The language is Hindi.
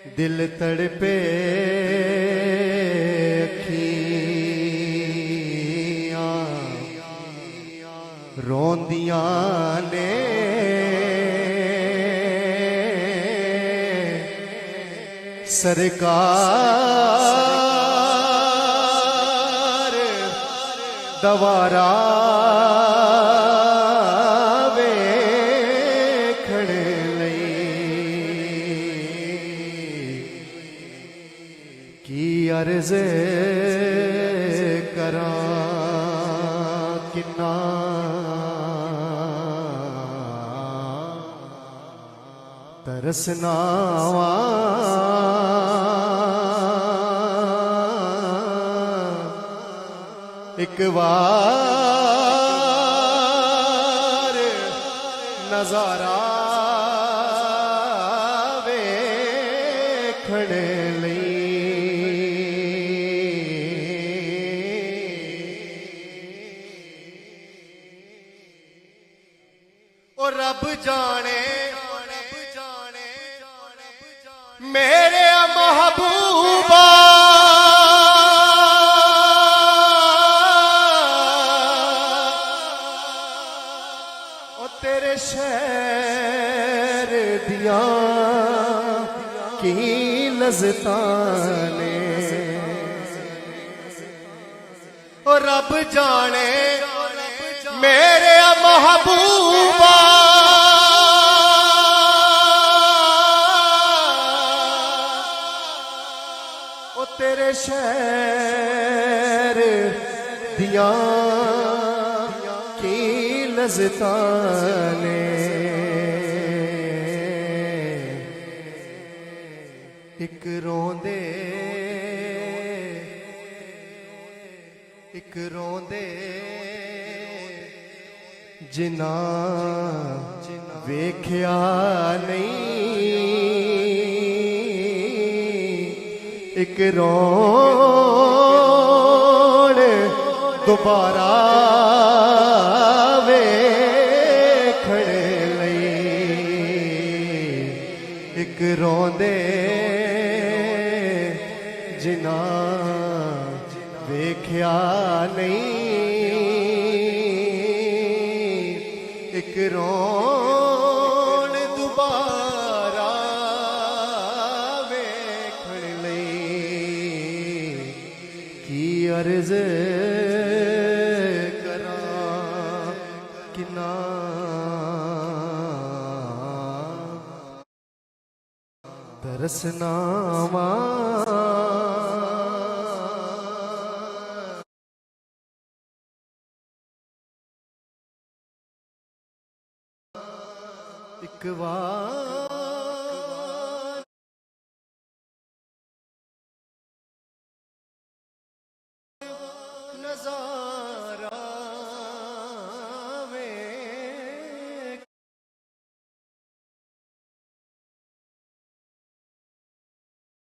दिल तड़पे अखियां रोंदियां ने सरकार दवारा वेखण की अर्ज करां किन्ना तरसनावा एक बार नजारा वेखण और रब जाने मेरे महबूबा और तेरे शहर दिया की लज़्ज़तां ने और रब जाने मेरे महबूबा ओ तेरे शहर दिया की लज़्ज़तां ने एक रोंदे जिना वेख्या नहीं एक रोण दोबारा वेखण एक रोंदे जिना वेख्या नहीं एक रोण दोबारा वेखण की अर्ज करां किन्ना तरसनावा एक बार नजारा